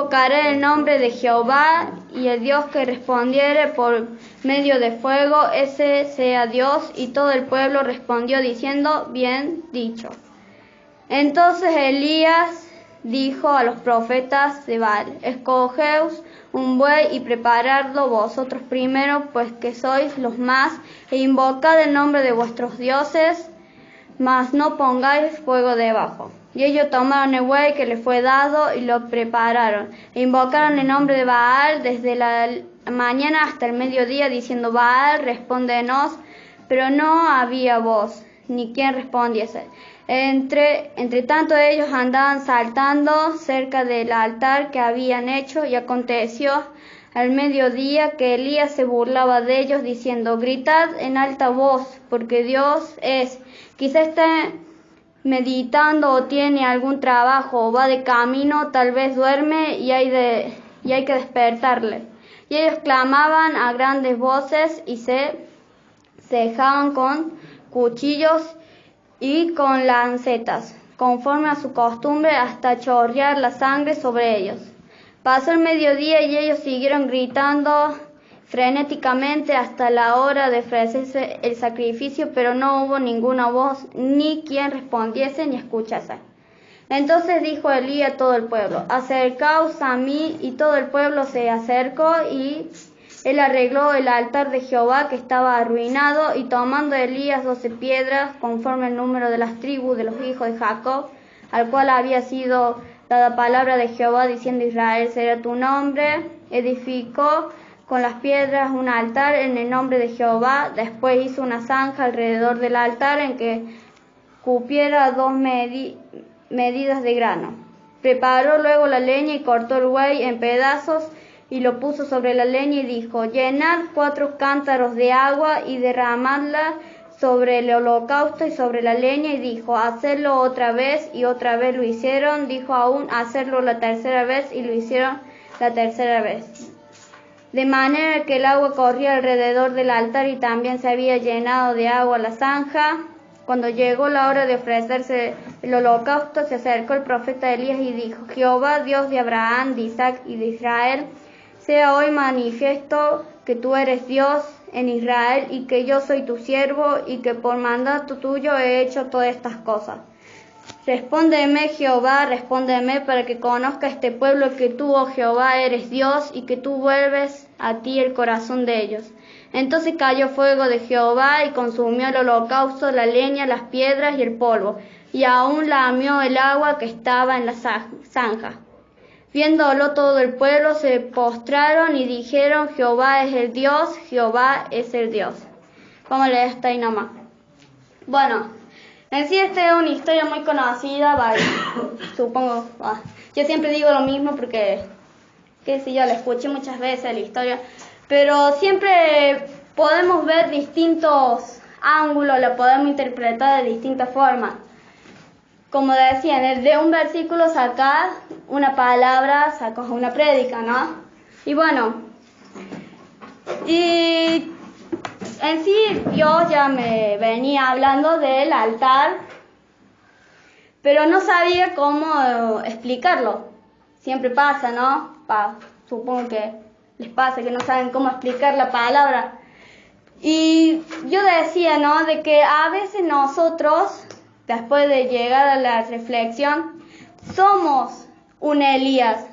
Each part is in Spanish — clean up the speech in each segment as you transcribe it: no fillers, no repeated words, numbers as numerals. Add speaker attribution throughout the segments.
Speaker 1: invocaré el nombre de Jehová, y el Dios que respondiere por medio de fuego, ese sea Dios. Y todo el pueblo respondió diciendo: bien dicho. Entonces Elías dijo a los profetas de Baal: escogeos un buey y preparadlo vosotros primero, pues que sois los más, e invocad el nombre de vuestros dioses, mas no pongáis fuego debajo. Y ellos tomaron el buey que les fue dado y lo prepararon, e invocaron el nombre de Baal desde la mañana hasta el mediodía, diciendo: Baal, respóndenos. Pero no había voz, ni quien respondiese. Entre tanto ellos andaban saltando cerca del altar que habían hecho, y aconteció al mediodía que Elías se burlaba de ellos, diciendo: gritad en alta voz, porque Dios es. Quizá esté meditando o tiene algún trabajo, o va de camino, tal vez duerme y hay que despertarle. Y ellos clamaban a grandes voces y se cejaban con cuchillos y con lancetas, conforme a su costumbre, hasta chorrear la sangre sobre ellos. Pasó el mediodía y ellos siguieron gritando frenéticamente hasta la hora de ofrecerse el sacrificio, pero no hubo ninguna voz, ni quien respondiese ni escuchase. Entonces dijo Elías a todo el pueblo: acercaos a mí. Y todo el pueblo se acercó, y él arregló el altar de Jehová que estaba arruinado, y tomando Elías 12 piedras, conforme el número de las tribus de los hijos de Jacob, al cual había sido dada palabra de Jehová, diciendo: Israel será tu nombre, edificó con las piedras un altar en el nombre de Jehová. Después hizo una zanja alrededor del altar en que cupiera 2 medidas de grano. Preparó luego la leña y cortó el buey en pedazos y lo puso sobre la leña y dijo: llenad 4 cántaros de agua y derramadla sobre el holocausto y sobre la leña. Y dijo: hacedlo otra vez, y otra vez lo hicieron. Dijo aún: hacerlo la tercera vez, y lo hicieron la tercera vez. De manera que el agua corría alrededor del altar, y también se había llenado de agua la zanja. Cuando llegó la hora de ofrecerse el holocausto, se acercó el profeta Elías y dijo: Jehová, Dios de Abraham, de Isaac y de Israel, sea hoy manifiesto que tú eres Dios en Israel, y que yo soy tu siervo, y que por mandato tuyo he hecho todas estas cosas. Respóndeme, Jehová, respóndeme, para que conozca este pueblo que tú, oh Jehová, eres Dios, y que tú vuelves a ti el corazón de ellos. Entonces cayó fuego de Jehová y consumió el holocausto, la leña, las piedras y el polvo, y aún lamió el agua que estaba en la zanja. Viéndolo todo el pueblo se postraron y dijeron: Jehová es el Dios, Jehová es el Dios. Vamos a leer hasta ahí nomás. Bueno, en sí esta es una historia muy conocida, ¿vale? Supongo. Yo siempre digo lo mismo porque, qué sé yo, la escuché muchas veces la historia, pero siempre podemos ver distintos ángulos, la podemos interpretar de distintas formas. Como decía, de un versículo sacas una palabra, sacas una prédica, ¿no? Y bueno, y en sí Dios ya me venía hablando del altar, pero no sabía cómo explicarlo. Siempre pasa, ¿no? Supongo que les pasa que no saben cómo explicar la palabra. Y yo decía, ¿no? De que a veces nosotros, después de llegar a la reflexión, somos un Elías,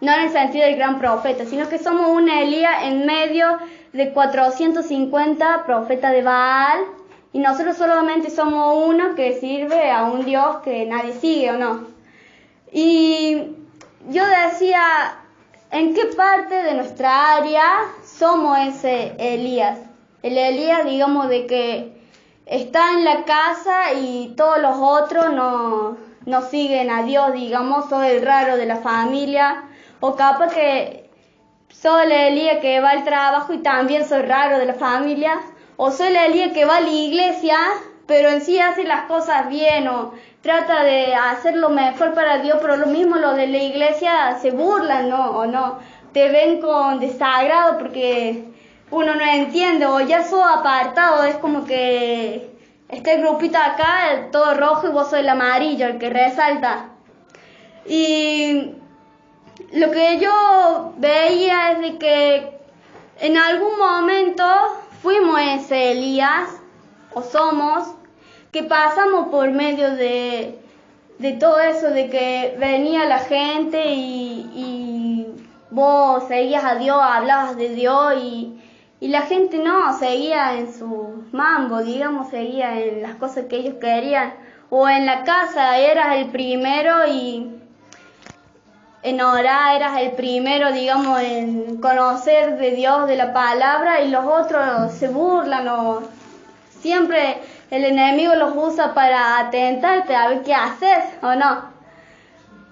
Speaker 1: no en el sentido del gran profeta, sino que somos un Elías en medio de 450 profetas de Baal, y nosotros solamente somos uno que sirve a un Dios que nadie sigue, ¿o no? Y yo decía, ¿en qué parte de nuestra área somos ese Elías? El Elías, digamos, de que está en la casa y todos los otros no siguen a Dios, digamos, soy el raro de la familia, o capaz que soy el Elías que va al trabajo y también soy raro de la familia, o soy el Elías que va a la iglesia, pero en sí hace las cosas bien, o trata de hacer lo mejor para Dios, pero lo mismo los de la iglesia se burlan, ¿no? O no, te ven con desagrado porque uno no entiende, o ya sos apartado, es como que este grupito acá, todo rojo, y vos sos el amarillo, el que resalta. Y lo que yo veía es de que en algún momento fuimos ese Elías, o somos, que pasamos por medio de todo eso, de que venía la gente y vos seguías a Dios, hablabas de Dios y la gente no, seguía en su mambo, digamos, seguía en las cosas que ellos querían. O en la casa eras el primero y en orar eras el primero, digamos, en conocer de Dios, de la palabra, y los otros se burlan o siempre el enemigo los usa para atentarte a ver qué haces o no.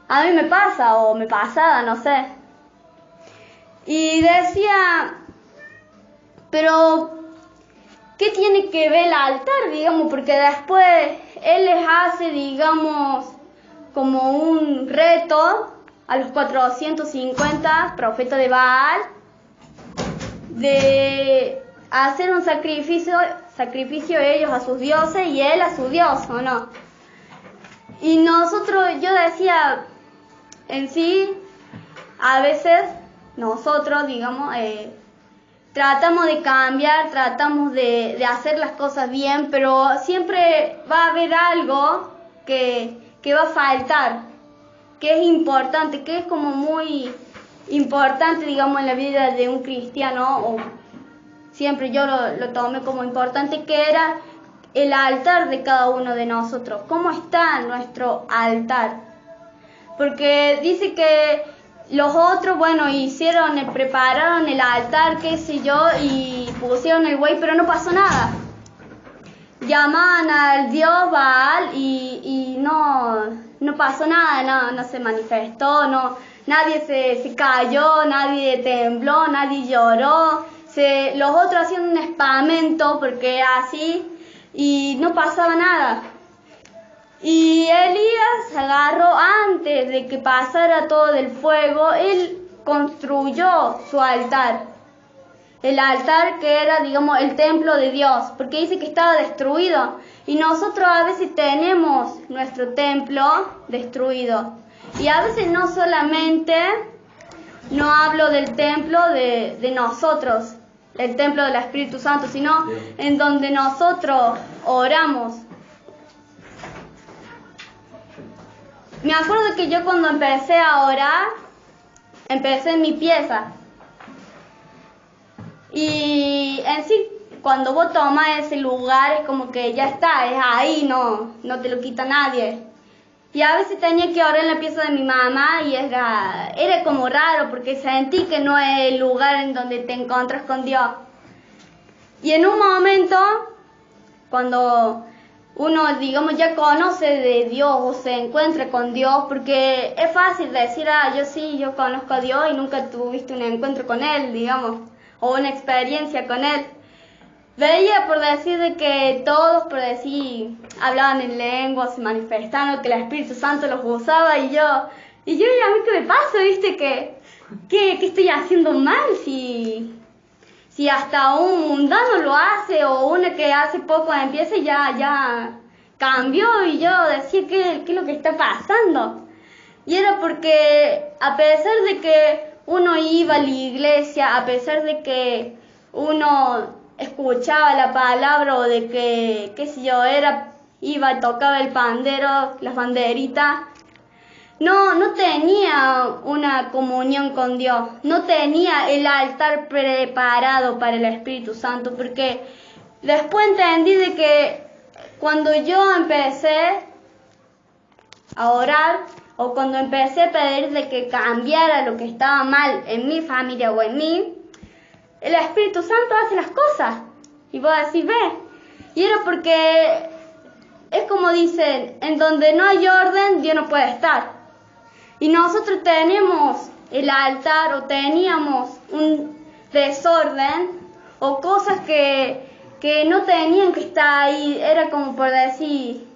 Speaker 1: A mí me pasa o me pasaba, no sé. Y decía, pero ¿qué tiene que ver el altar, digamos? Porque después él les hace, digamos, como un reto a los 450 profetas de Baal de hacer un sacrificio ellos a sus dioses y él a su Dios, ¿o no? Y nosotros, yo decía, en sí, a veces nosotros, digamos, tratamos de cambiar, tratamos de hacer las cosas bien, pero siempre va a haber algo que va a faltar, que es importante, que es como muy importante, digamos, en la vida de un cristiano, o siempre yo lo tomé como importante, que era el altar de cada uno de nosotros. ¿Cómo está nuestro altar? Porque dice que los otros, bueno, prepararon el altar, qué sé yo, y pusieron el buey, pero no pasó nada. Llamaban al dios Baal y no pasó nada, no se manifestó, nadie se cayó, nadie tembló, nadie lloró. Los otros hacían un espamento porque así y no pasaba nada. Y Elías agarró, antes de que pasara todo del fuego, él construyó su altar. El altar que era, digamos, el templo de Dios, porque dice que estaba destruido. Y nosotros a veces tenemos nuestro templo destruido. Y a veces no solamente, no hablo del templo de nosotros, el templo del Espíritu Santo, sino en donde nosotros oramos. Me acuerdo que yo cuando empecé a orar, empecé en mi pieza. Y en sí, cuando vos tomas ese lugar, es como que ya está, es ahí, no te lo quita nadie. Y a veces tenía que orar en la pieza de mi mamá y era como raro, porque sentí que no es el lugar en donde te encuentras con Dios. Y en un momento, cuando uno, digamos, ya conoce de Dios o se encuentra con Dios, porque es fácil decir, yo conozco a Dios y nunca tuviste un encuentro con Él, digamos, o una experiencia con Él. Veía por decir de que todos, por decir, hablaban en lengua, se manifestaban, que el Espíritu Santo los usaba y a mí qué me pasa, ¿viste? ¿Qué estoy haciendo mal? Si hasta un mundano lo hace, o una que hace poco empieza y ya cambió, y yo decía, ¿qué es lo que está pasando? Y era porque a pesar de que uno iba a la iglesia, a pesar de que uno escuchaba la palabra, o de que, qué sé yo, iba y tocaba el pandero, las banderitas, no tenía una comunión con Dios, no tenía el altar preparado para el Espíritu Santo, porque después entendí de que cuando yo empecé a orar, o cuando empecé a pedir de que cambiara lo que estaba mal en mi familia o en mí, el Espíritu Santo hace las cosas. Y vos decís, ve. Y era porque es como dicen, en donde no hay orden, Dios no puede estar. Y nosotros tenemos el altar, o teníamos un desorden, o cosas que no tenían que estar ahí. Era como por decir,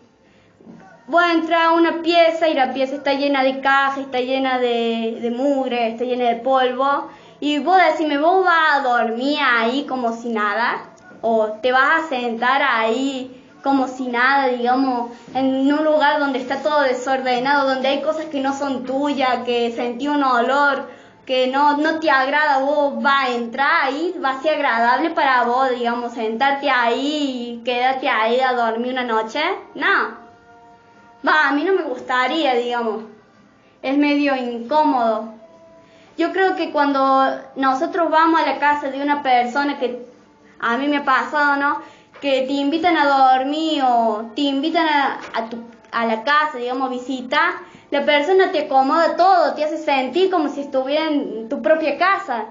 Speaker 1: voy a entrar a una pieza y la pieza está llena de cajas, está llena de mugre, está llena de polvo. Y vos decís, ¿vos vas a dormir ahí como si nada? ¿O te vas a sentar ahí como si nada, digamos, en un lugar donde está todo desordenado, donde hay cosas que no son tuyas, que sentí un olor que no te agrada, vos vas a entrar ahí, va a ser agradable para vos, digamos, sentarte ahí y quedarte ahí a dormir una noche? No. A mí no me gustaría, digamos. Es medio incómodo. Yo creo que cuando nosotros vamos a la casa de una persona, que a mí me ha pasado, ¿no?, que te invitan a dormir o te invitan a la casa, digamos, a visitar, la persona te acomoda todo, te hace sentir como si estuviera en tu propia casa.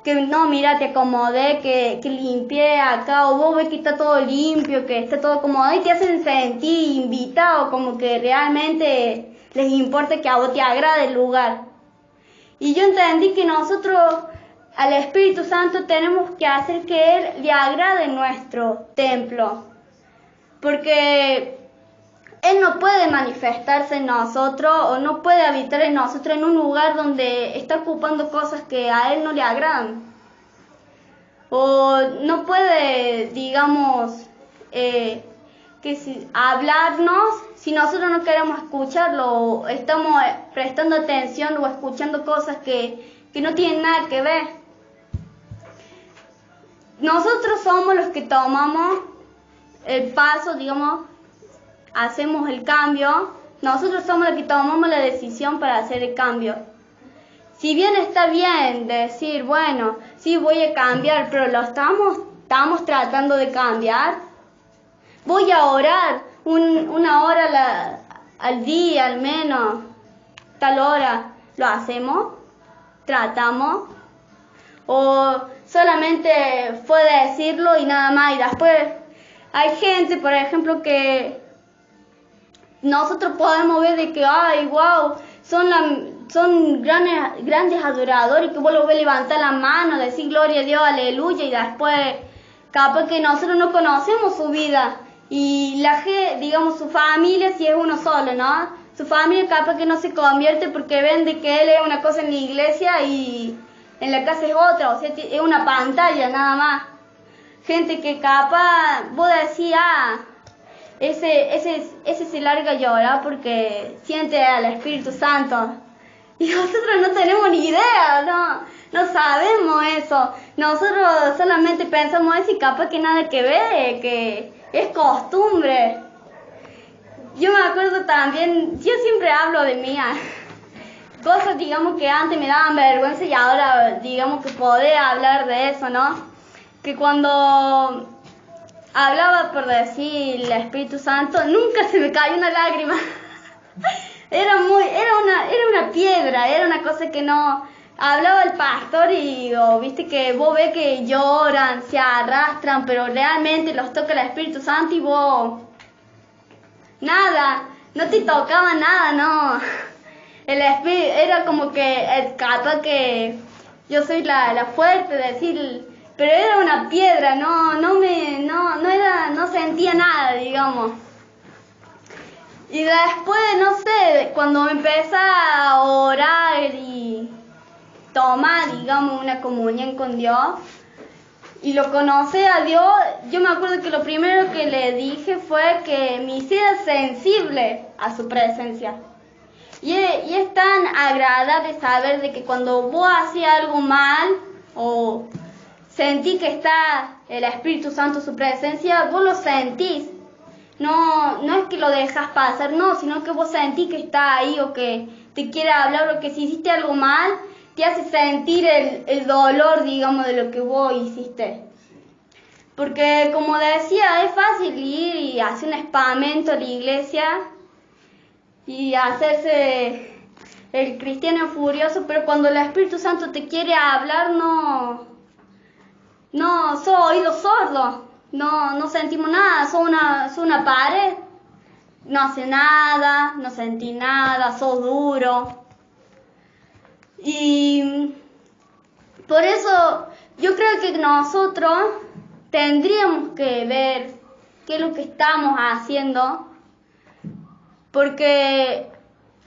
Speaker 1: Que no, mira, te acomodé, que limpié acá, o vos ves que está todo limpio, que está todo acomodado, y te hacen sentir invitado, como que realmente les importa que a vos te agrade el lugar. Y yo entendí que nosotros al Espíritu Santo tenemos que hacer que Él le agrade nuestro templo, porque Él no puede manifestarse en nosotros o no puede habitar en nosotros en un lugar donde está ocupando cosas que a Él no le agradan. O no puede, digamos, hablarnos si nosotros no queremos escucharlo o estamos prestando atención o escuchando cosas que no tienen nada que ver. Nosotros somos los que tomamos el paso, digamos, hacemos el cambio. Nosotros somos los que tomamos la decisión para hacer el cambio. Si bien está bien decir, bueno, sí voy a cambiar, pero lo estamos tratando de cambiar. Voy a orar una hora al día, al menos, tal hora. ¿Lo hacemos? ¿Tratamos? ¿O solamente fue decirlo y nada más? Y después hay gente, por ejemplo, que nosotros podemos ver de que, ay, wow, son grandes adoradores, que vos lo ves levantar la mano, decir gloria a Dios, aleluya, y después capaz que nosotros no conocemos su vida. Y digamos, su familia, si es uno solo, ¿no? Su familia capaz que no se convierte porque ven de que él es una cosa en la iglesia y en la casa es otra, o sea, es una pantalla nada más. Gente que capaz, vos decís, ese se larga a llorar porque siente al Espíritu Santo. Y nosotros no tenemos ni idea, no sabemos eso. Nosotros solamente pensamos eso y capaz que nada que ver, que es costumbre. Yo me acuerdo también, yo siempre hablo de mí, cosas, digamos, que antes me daban vergüenza y ahora, digamos, que poder hablar de eso, ¿no? Que cuando hablaba por decir el Espíritu Santo, nunca se me cayó una lágrima. Era una piedra, era una cosa que no... Hablaba el pastor y viste que vos ves que lloran, se arrastran, pero realmente los toca el Espíritu Santo y vos... Nada, no te tocaba nada, no. El Espíritu era como que capaz que yo soy la fuerte, decir, pero era una piedra, no sentía nada, digamos. Y después, no sé, cuando empecé a orar y tomar, digamos, una comunión con Dios y lo conocí a Dios, yo me acuerdo que lo primero que le dije fue que me hiciera sensible a su presencia. Y es tan agradable saber de que cuando vos hacías algo mal o sentís que está el Espíritu Santo, su presencia, vos lo sentís. No es que lo dejas pasar, no, sino que vos sentís que está ahí o que te quiere hablar o que si hiciste algo mal, te hace sentir el dolor, digamos, de lo que vos hiciste. Porque, como decía, es fácil ir y hacer un espamento a la iglesia y hacerse el cristiano furioso, pero cuando el Espíritu Santo te quiere hablar, no sos oídos sordos, no sentimos nada, sos una pared, no hace nada, no sentí nada, sos duro. Y por eso yo creo que nosotros tendríamos que ver qué es lo que estamos haciendo, porque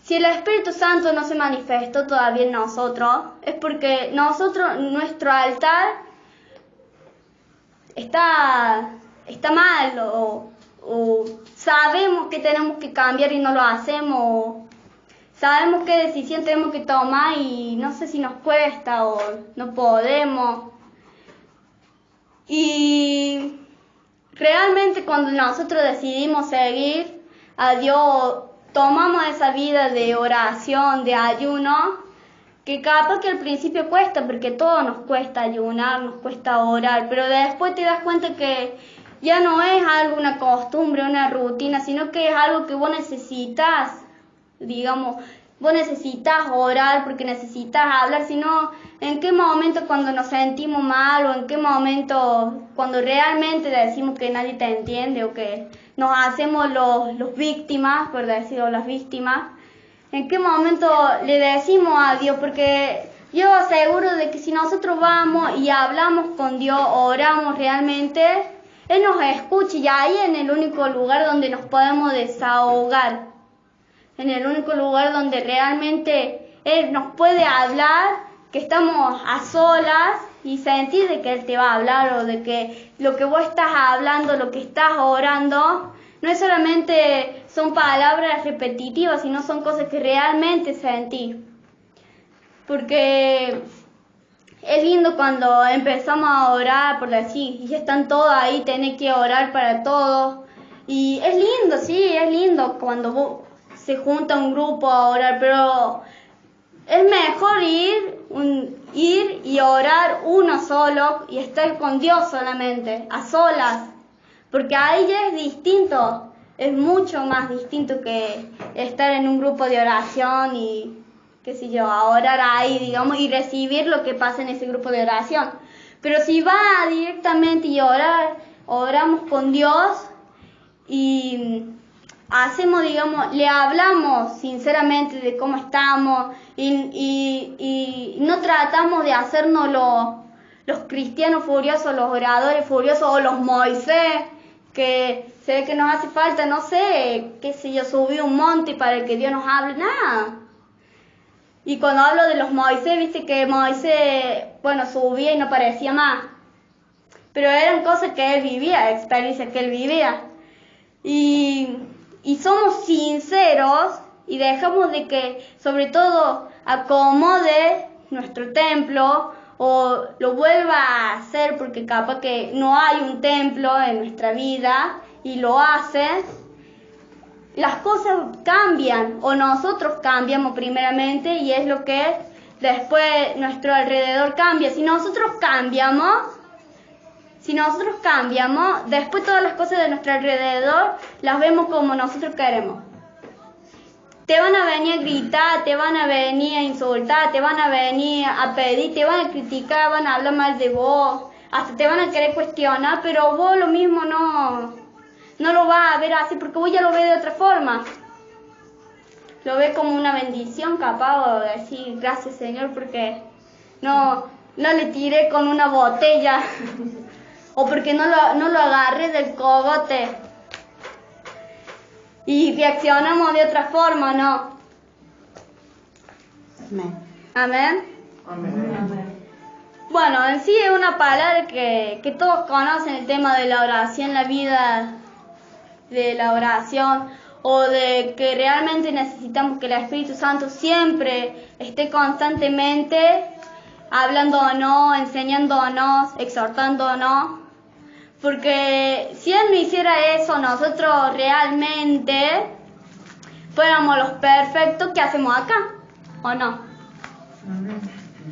Speaker 1: si el Espíritu Santo no se manifestó todavía en nosotros, es porque nuestro altar está mal o o sabemos que tenemos que cambiar y no lo hacemos, o sabemos qué decisión tenemos que tomar y no sé si nos cuesta o no podemos. Y realmente cuando nosotros decidimos seguir a Dios, tomamos esa vida de oración, de ayuno, que capaz que al principio cuesta, porque todo nos cuesta ayunar, nos cuesta orar, pero después te das cuenta que ya no es algo, una costumbre, una rutina, sino que es algo que vos necesitas, digamos, vos necesitas orar porque necesitas hablar, sino en qué momento cuando nos sentimos mal o en qué momento cuando realmente decimos que nadie te entiende o que nos hacemos los víctimas, por decirlo, las víctimas, en qué momento le decimos a Dios, porque yo aseguro de que si nosotros vamos y hablamos con Dios, oramos realmente, Él nos escucha y ahí en el único lugar donde nos podemos desahogar, en el único lugar donde realmente Él nos puede hablar, que estamos a solas y sentir de que Él te va a hablar o de que lo que vos estás hablando, lo que estás orando, no es solamente son palabras repetitivas, sino son cosas que realmente sentís. Porque es lindo cuando empezamos a orar, por decir, y ya están todos ahí, tenés que orar para todos. Y es lindo, sí, es lindo cuando se junta un grupo a orar, pero es mejor ir y orar uno solo y estar con Dios solamente, a solas. Porque ahí ya es distinto, es mucho más distinto que estar en un grupo de oración y, qué sé yo, a orar ahí, digamos, y recibir lo que pasa en ese grupo de oración. Pero si va directamente y oramos con Dios y hacemos, digamos, le hablamos sinceramente de cómo estamos y no tratamos de hacernos los cristianos furiosos, los oradores furiosos o los Moisés, que se ve que nos hace falta, no sé, qué sé yo, subir un monte para que Dios nos hable, nada. Y cuando hablo de los Moisés, viste que Moisés, bueno, subía y no parecía más. Pero eran cosas que él vivía, experiencias que él vivía. Y somos sinceros y dejamos de que, sobre todo, acomode nuestro templo o lo vuelva a hacer porque capaz que no hay un templo en nuestra vida y lo hace, las cosas cambian o nosotros cambiamos primeramente y es lo que después nuestro alrededor cambia. Si nosotros cambiamos, después todas las cosas de nuestro alrededor las vemos como nosotros queremos. Te van a venir a gritar, te van a venir a insultar, te van a venir a pedir, te van a criticar, van a hablar mal de vos, hasta te van a querer cuestionar, pero vos lo mismo no lo vas a ver así porque vos ya lo ves de otra forma. Lo ves como una bendición, capaz, o decir gracias Señor porque no le tiré con una botella o porque no lo agarré del cogote. Y reaccionamos de otra forma, ¿no? Amén. Amén. Bueno, en sí es una palabra que todos conocen, el tema de la oración, la vida de la oración, o de que realmente necesitamos que el Espíritu Santo siempre esté constantemente hablándonos, enseñándonos, exhortándonos. Porque si Él no hiciera eso, nosotros realmente fuéramos los perfectos que hacemos acá, ¿o no? Amén.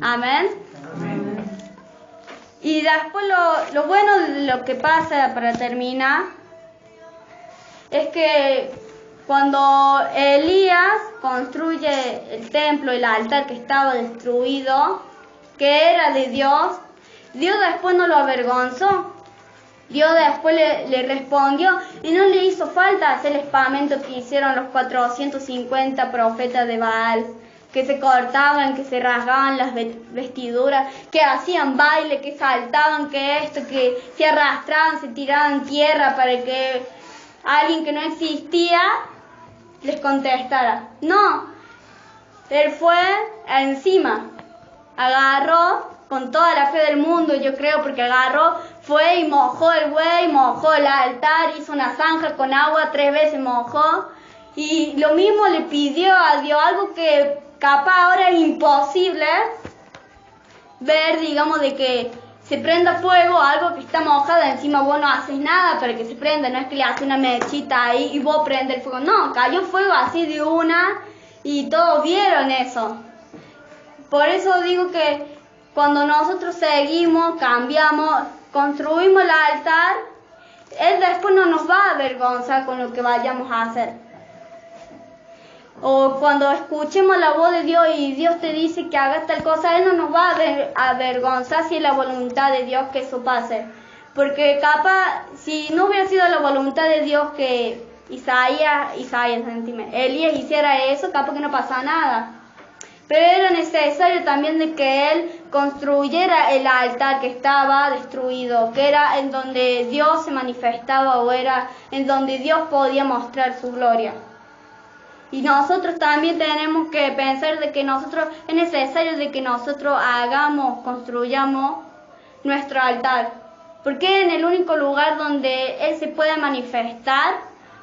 Speaker 1: Amén. Amén. Y después lo bueno, lo que pasa para terminar, es que cuando Elías construye el templo, el altar que estaba destruido, que era de Dios, Dios después no lo avergonzó. Dios después le respondió y no le hizo falta hacer el espamento que hicieron los 450 profetas de Baal, que se cortaban, que se rasgaban las vestiduras, que hacían baile, que saltaban, que esto, que se arrastraban, se tiraban tierra para que alguien que no existía les contestara. No, Él fue encima agarró con toda la fe del mundo, yo creo, porque agarró, fue y mojó el buey, mojó el altar, hizo una zanja con agua, 3 veces mojó, y lo mismo le pidió a Dios, algo que capaz ahora es imposible ver, digamos, de que se prenda fuego, algo que está mojado, encima vos no haces nada para que se prenda, no es que le haces una mechita ahí y vos prendes el fuego, no, cayó fuego así de una y todos vieron eso. Por eso digo que cuando nosotros seguimos, cambiamos, construimos el altar, Él después no nos va a avergonzar con lo que vayamos a hacer. O cuando escuchemos la voz de Dios y Dios te dice que hagas tal cosa, Él no nos va a avergonzar si es la voluntad de Dios que eso pase. Porque capaz, si no hubiera sido la voluntad de Dios que Elías hiciera eso, capaz que no pasa nada. Pero era necesario también de que Él construyera el altar que estaba destruido, que era en donde Dios se manifestaba o era en donde Dios podía mostrar su gloria. Y nosotros también tenemos que pensar de que es necesario de que nosotros construyamos nuestro altar. Porque es en el único lugar donde Él se puede manifestar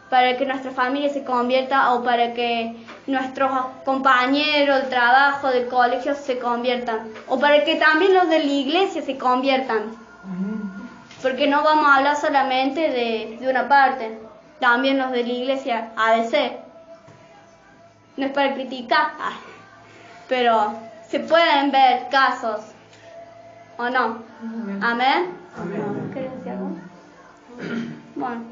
Speaker 1: para que nuestra familia se convierta o para que nuestros compañeros de trabajo, del colegio se conviertan. O para que también los de la iglesia se conviertan. Porque no vamos a hablar solamente de una parte, también los de la iglesia ADC. No es para criticar, pero se pueden ver casos, ¿o no? Amén. Amén. ¿Quieres decir algo? Bueno.